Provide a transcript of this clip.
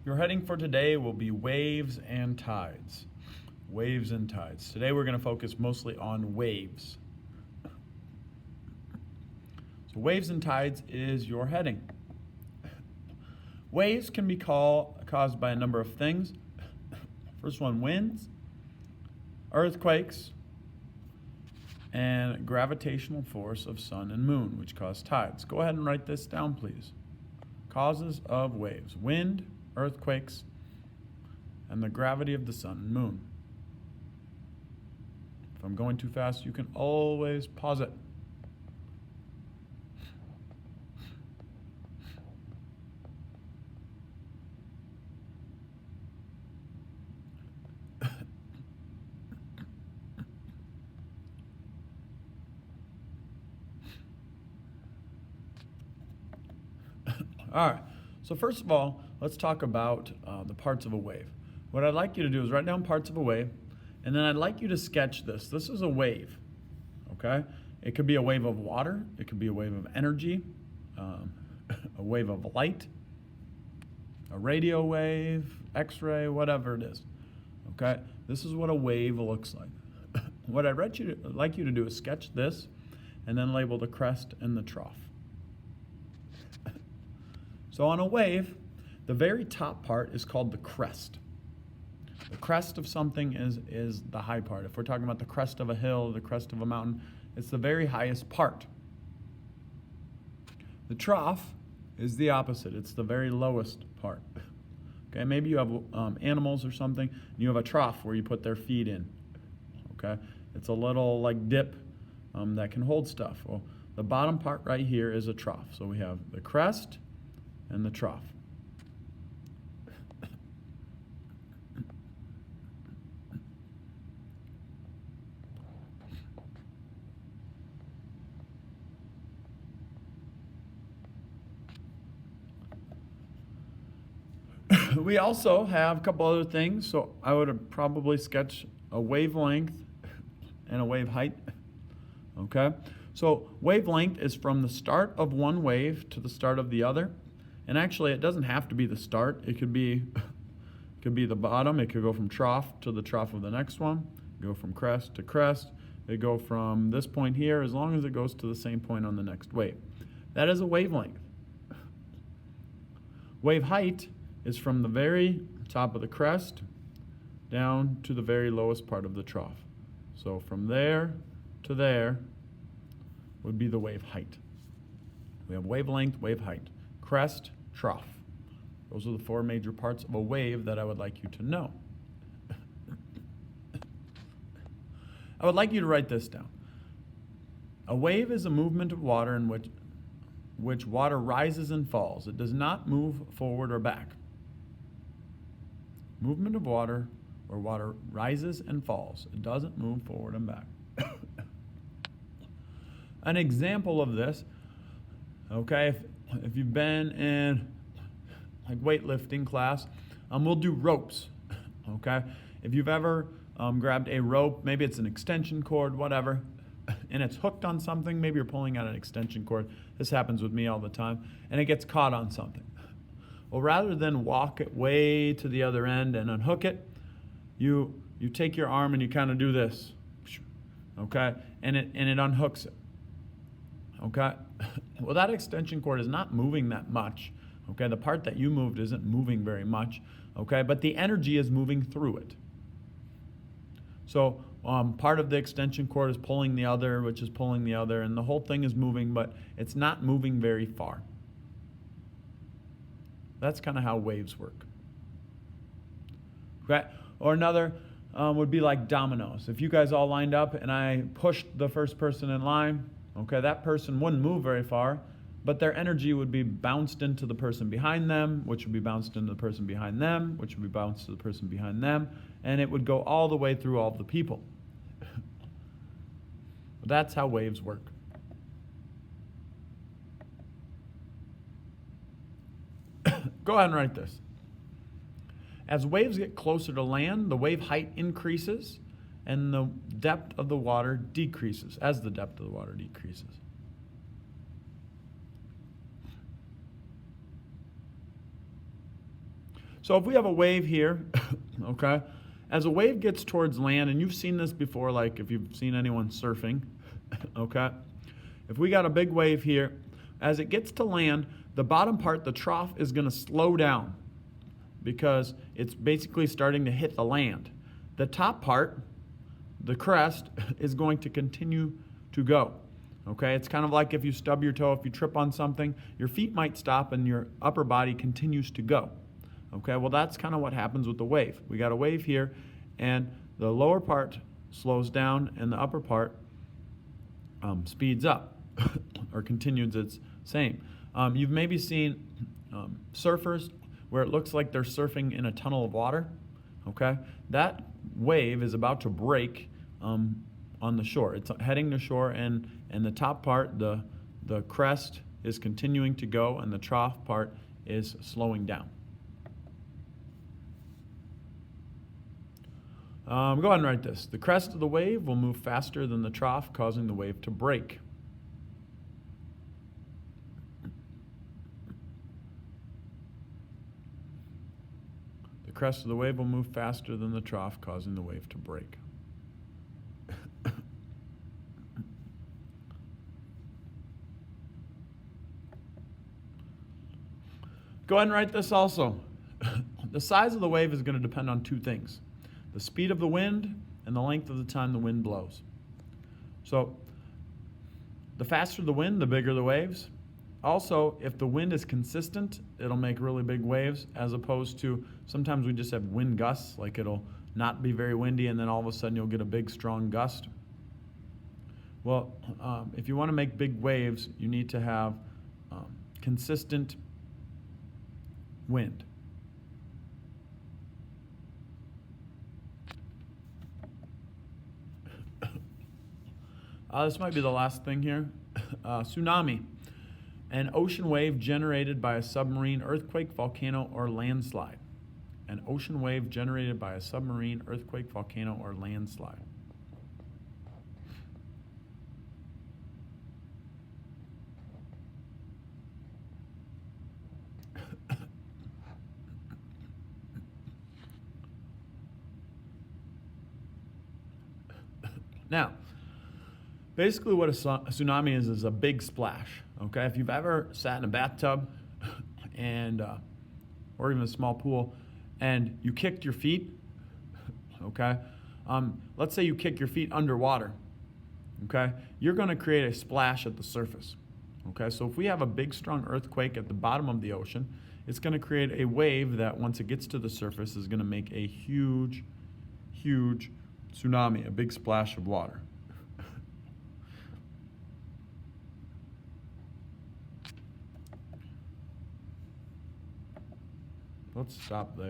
Your heading for today will be waves and tides. Waves and tides. Today we're going to focus mostly on waves. So waves and tides is your heading. Waves can be caused by a number of things. First one, winds, earthquakes, and gravitational force of sun and moon, which cause tides. Go ahead and write this down, please. Causes of waves: wind, earthquakes, and the gravity of the sun and moon. If I'm going too fast, you can always pause it. All right, so first of all, let's talk about the parts of a wave. What I'd like you to do is write down parts of a wave, and then I'd like you to sketch this. This is a wave, okay? It could be a wave of water, it could be a wave of energy, a wave of light, a radio wave, X-ray, whatever it is, okay? This is what a wave looks like. What I'd like you to do is sketch this, and then label the crest and the trough. So on a wave, the very top part is called the crest. The crest of something is the high part. If we're talking about the crest of a hill, the crest of a mountain, it's the very highest part. The trough is the opposite. It's the very lowest part. Okay, maybe you have animals or something, and you have a trough where you put their feet in. Okay, it's a little like dip that can hold stuff. Well, the bottom part right here is a trough. So we have the crest and the trough. We also have a couple other things, so I would probably sketch a wavelength and a wave height. Okay? So wavelength is from the start of one wave to the start of the other. And actually, it doesn't have to be the start. It could be the bottom. It could go from trough to the trough of the next one. Go from crest to crest. It go from this point here as long as it goes to the same point on the next wave. That is a wavelength. Wave height is from the very top of the crest down to the very lowest part of the trough. So from there to there would be the wave height. We have wavelength, wave height, crest, trough. Those are the four major parts of a wave that I would like you to know. I would like you to write this down. A wave is a movement of water in which water rises and falls. It does not move forward or back. Movement of water where water rises and falls. It doesn't move forward and back. An example of this, okay, if you've been in like weightlifting class, we'll do ropes, okay? If you've ever grabbed a rope, maybe it's an extension cord, whatever, and it's hooked on something, maybe you're pulling out an extension cord. This happens with me all the time, and it gets caught on something. Well, rather than walk it way to the other end and unhook it, you take your arm and you kind of do this, okay? And it unhooks it, okay? Well, that extension cord is not moving that much, okay? The part that you moved isn't moving very much, okay? But the energy is moving through it. So part of the extension cord is pulling the other, which is pulling the other, and the whole thing is moving, but it's not moving very far. That's kind of how waves work. Okay? Or another would be like dominoes. If you guys all lined up and I pushed the first person in line, okay, that person wouldn't move very far, but their energy would be bounced into the person behind them, which would be bounced into the person behind them, which would be bounced to the person behind them, and it would go all the way through all of the people. That's how waves work. Go ahead and write this. As waves get closer to land, the wave height increases and the depth of the water decreases as the depth of the water decreases. So if we have a wave here, okay, as a wave gets towards land, and you've seen this before, like if you've seen anyone surfing, okay, if we got a big wave here, as it gets to land, the bottom part, the trough, is going to slow down because it's basically starting to hit the land. The top part, the crest, is going to continue to go. Okay, it's kind of like if you stub your toe, if you trip on something, your feet might stop and your upper body continues to go. Okay, well that's kind of what happens with the wave. We got a wave here, and the lower part slows down and the upper part speeds up or continues its same. You've maybe seen surfers where it looks like they're surfing in a tunnel of water. Okay, that wave is about to break on the shore. It's heading to shore, and the top part, the crest, is continuing to go, and the trough part is slowing down. Go ahead and write this. The crest of the wave will move faster than the trough, causing the wave to break. The crest of the wave will move faster than the trough, causing the wave to break. Go ahead and write this also. The size of the wave is going to depend on two things: the speed of the wind and the length of the time the wind blows. So the faster the wind, the bigger the waves. Also, if the wind is consistent, it'll make really big waves, as opposed to sometimes we just have wind gusts, like it'll not be very windy and then all of a sudden you'll get a big strong gust. Well, if you want to make big waves, you need to have consistent wind. This might be the last thing here. Tsunami, an ocean wave generated by a submarine, earthquake, volcano, or landslide. An ocean wave generated by a submarine, earthquake, volcano, or landslide. Now, basically what a tsunami is a big splash. Okay, if you've ever sat in a bathtub and or even a small pool and you kicked your feet, okay, let's say you kick your feet underwater, okay, you're going to create a splash at the surface. Okay, so if we have a big strong earthquake at the bottom of the ocean, it's going to create a wave that once it gets to the surface is going to make a huge tsunami, a big splash of water. Let's stop there.